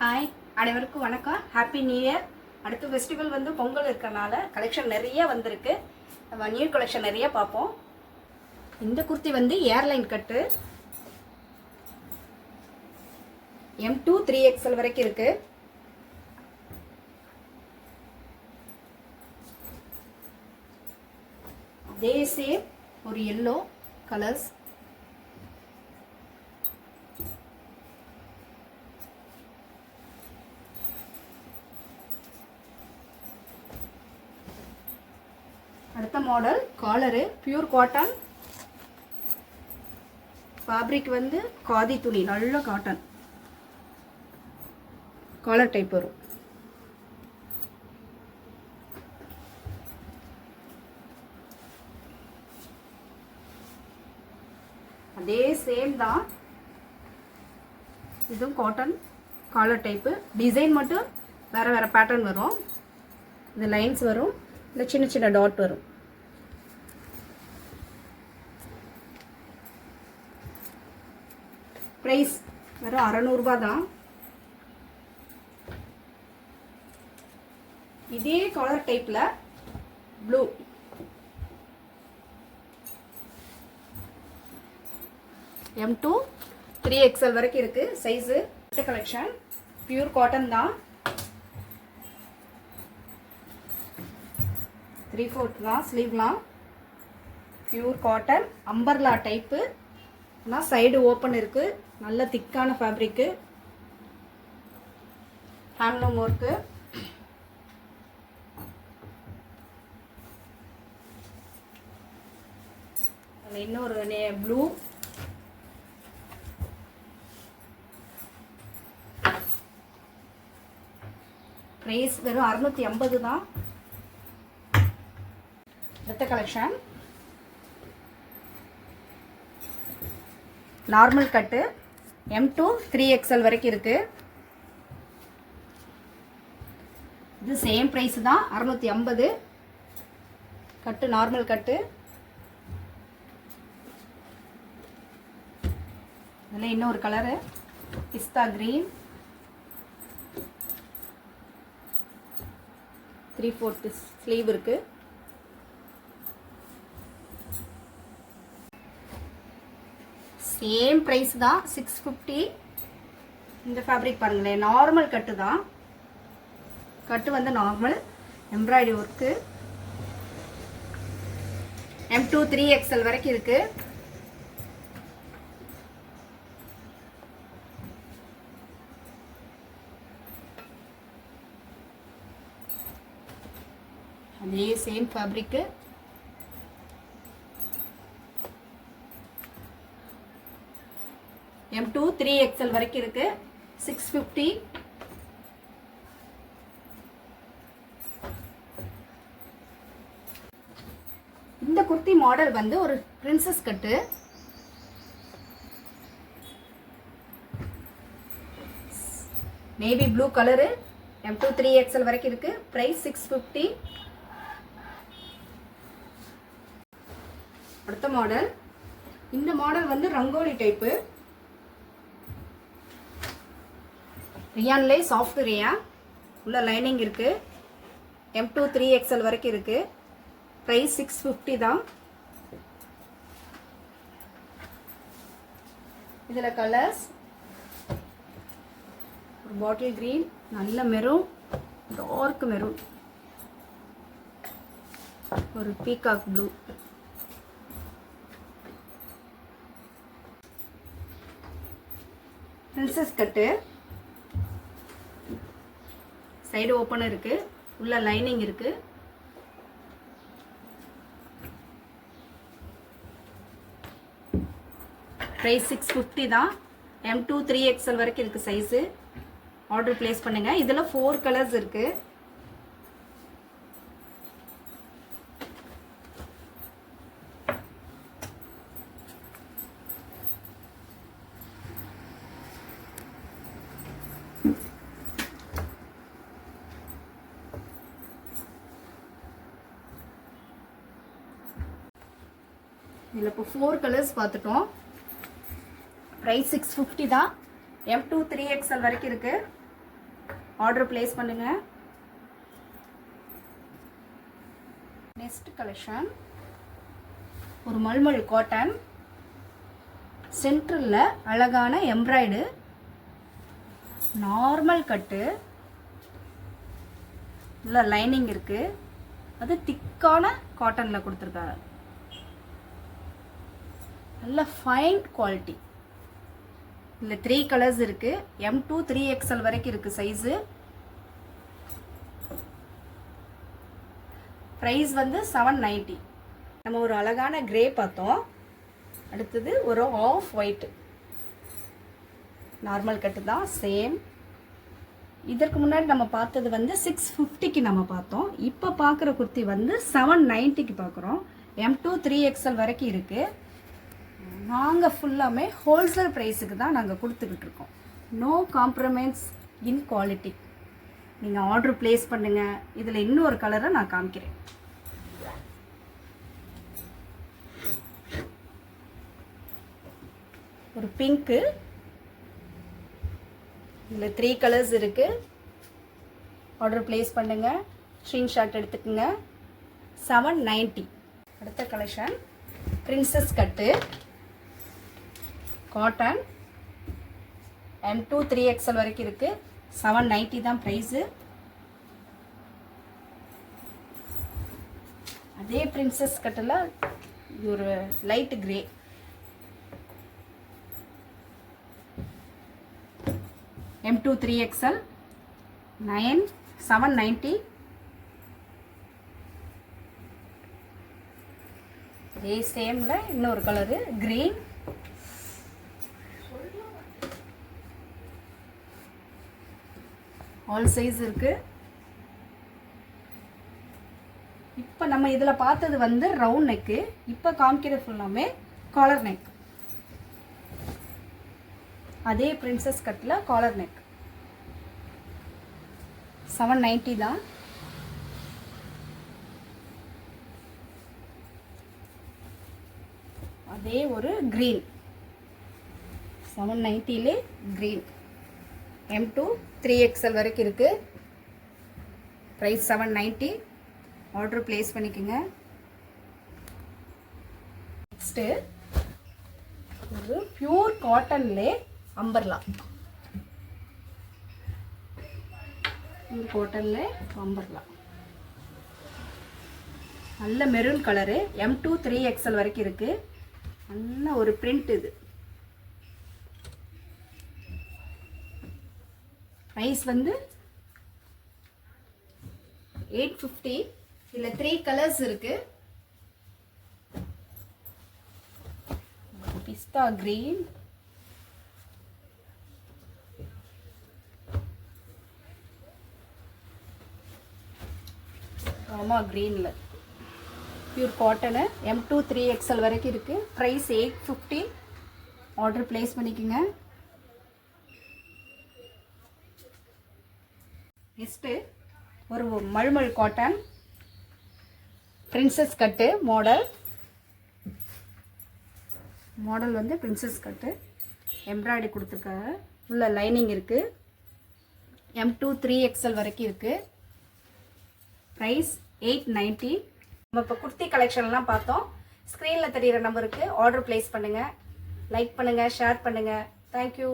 Hi, அனைவருக்கும் வணக்கம். Happy new year. அடுத்த ஃபெஸ்டிவல் வந்து பொங்கல் இருக்கிறனால கலெக்ஷன் நிறைய வந்திருக்கு. நம்ம நியூ கலெக்ஷன் நிறைய பார்ப்போம். இந்த குர்த்தி வந்து ஏர்லைன் கட்டு M2 3XL வரைக்கும் இருக்கு. அதே சேம் ஒரு எல்லோ கலர்ஸ். அடுத்த model collar pure cotton, fabric வந்து காதி துணி, நல்ல காட்டன் காலர் டைப் வரும். அதே சேம் தான், இதுவும் காட்டன் காலர் டைப்பு. டிசைன் மட்டும் வேற வேற பேட்டர்ன் வரும். இது லைன்ஸ் வரும், இல்லை சின்ன சின்ன டாட் வரும். ப்ரைஸ் வெறும் 600 ரூபாய் தான். இதே கலர் டைப்ல ப்ளூ, M2 3XL வரைக்கும் இருக்கு சைஸு. கலெக்ஷன் பியூர் காட்டன் தான், 3/4 தான் ஸ்லீவ்லாம். பியூர் காட்டன் அம்பர்லா டைப்பு, ஆனால் சைடு ஓப்பன் இருக்கு. நல்ல திக்கான ஃபேப்ரிக்கு, ஹேண்ட்லூம் ஒர்க்கு. இன்னொரு ப்ளூ, ப்ரைஸ் வெறும் 650 தான். அடுத்த கலெக்ஷன் நார்மல் கட்டு M2 3XL வரைக்கும் இருக்கு. இது சேம் பிரைஸ் தான், 650. கட்டு நார்மல் கட்டு. இதில் இன்னொரு கலரு பிஸ்தா கிரீன், 3/4 ஸ்லீவ் இருக்கு. சேம் ப்ரைஸ் தான், 650. இந்த ஃபேப்ரிக் பாருங்களேன், நார்மல் கட்டு தான். கட்டு வந்து normal embroidery work. M2 3XL வரைக்கும் இருக்கு. அதே சேம் ஃபேப்ரிக்கு. M2 3XL வரைக்கும் இருக்கு, 650. இந்த குர்த்தி மாடல் வந்து ஒரு பிரின்சஸ் கட்டு. Navy blue colour, M2 3XL வரைக்கும் இருக்கு. பிரைஸ் 650. அடுத்த மாடல், இந்த மாடல் வந்து ரங்கோலி டைப்பு. ரியான்லே சாஃப்ட் ரியான், உள்ள லைனிங் இருக்கு. M2 3XL வரைக்கும் இருக்கு. ப்ரைஸ் 650 தான். இதில் கலர்ஸ் ஒரு பாட்டில் கிரீன், நல்ல மெரூன், டார்க் மெரூன், ஒரு பீகாக் ப்ளூ. பிரின்சஸ் கட்டு, சைடு ஓப்பன் இருக்கு, உள்ள லைனிங் இருக்கு. பிரைஸ் 650 தான். M2 3XL வரைக்கும் இருக்கு சைஸு. ஆர்டர் பிளேஸ் பண்ணுங்க. இதுல 4 கலர்ஸ் இருக்கு. இதில் இப்போ 4 கலர்ஸ் பார்த்துட்டோம். ப்ரைஸ் 650 தான். M2 3XL வரைக்கும் இருக்குது. ஆர்டர் ப்ளேஸ் பண்ணுங்கள். நெக்ஸ்ட் கலெக்ஷன் ஒரு மல்மல் காட்டன், சென்டரில் அழகான எம்ப்ராய்டு, நார்மல் கட்டு, இல்லை லைனிங் இருக்குது, அது திக்கான காட்டனில் கொடுத்துருக்காங்க. நல்ல ஃபைன் குவாலிட்டி. இதில் 3 கலர்ஸ் இருக்குது. M2 3XL வரைக்கும் இருக்குது சைஸு. ப்ரைஸ் வந்து 790. நம்ம ஒரு அழகான கிரே பார்த்தோம். அடுத்தது ஒரு ஆஃப் ஒயிட், நார்மல் கட்டு தான், சேம். இதற்கு முன்னாடி நம்ம பார்த்தது வந்து 650க்கு நம்ம பார்த்தோம். இப்போ பார்க்குற குர்த்தி வந்து 790க்கு பார்க்குறோம். M2 3XL வரைக்கும் இருக்குது. நாங்கள் ஃபுல்லாமே ஹோல்சேல் ப்ரைஸுக்கு தான் நாங்கள் கொடுத்துக்கிட்டு இருக்கோம். No compromise in quality. நீங்கள் ஆர்டர் ப்ளேஸ் பண்ணுங்கள். இதில் இன்னொரு கலரை நான் காமிக்கிறேன். ஒரு பிங்க்கு, இதில் 3 கலர்ஸ் இருக்குது. ஆர்டர் ப்ளேஸ் பண்ணுங்கள், ஸ்க்ரீன்ஷாட் எடுத்துக்கோங்க. 790. அடுத்த கலெக்ஷன் பிரின்சஸ் கட்டு காட்டன், M2 3XL வரைக்கும் இருக்குது. 790 தான் ப்ரைஸு. அதே பிரின்சஸ் கட்டில் ஒரு லைட் கிரே, M2 3XL 790. இதே சேமில் இன்னொரு கலரு க்ரீன், ஆல் சைஸ் இருக்குது. இப்போ நம்ம இதில் பார்த்தது வந்து ரவுண்ட் நெக்கு. இப்போ காமிக்கிறது ஃபுல்லாமே காலர் நெக். அதே பிரின்சஸ் கட்டில் காலர் நெக். 790 தான். அதே ஒரு க்ரீன், 790லே க்ரீன், M2 3XL வரைக்கும் இருக்குது. ப்ரைஸ் 790. ஆர்டர் ப்ளேஸ் பண்ணிக்கோங்க. நெக்ஸ்ட்டு ஒரு பியூர் காட்டன்லே அம்பர்லா, பியூர் காட்டன்லே அம்பர்லா, நல்ல மெரூன் கலரு, M2 3XL வரைக்கும் இருக்குது. நல்ல ஒரு பிரிண்ட். இது ப்ரைஸ் வந்து 850. இதில் 3 கலர்ஸ் இருக்குது. பிஸ்தா கிரீன், ராமா கிரீனில் பியூர் காட்டனு, M2 3XL வரைக்கும் இருக்குது. ப்ரைஸ் 850. ஆர்டர் ப்ளேஸ் பண்ணிக்கோங்க. நெக்ஸ்ட்டு ஒரு malmal cotton princess cut model. Model வந்து பிரின்சஸ் கட்டு, எம்ப்ராய்டரி கொடுத்துருக்காங்க. உள்ள லைனிங் இருக்குது. M2 3XL வரைக்கும் இருக்குது. ப்ரைஸ் 890. நம்ம இப்போ குர்த்தி கலெக்ஷன்லாம் பார்த்தோம். ஸ்க்ரீனில் தெரிகிற நம்பருக்கு ஆர்டர் ப்ளேஸ் பண்ணுங்கள். லைக் பண்ணுங்கள், ஷேர் பண்ணுங்கள். தேங்க்யூ.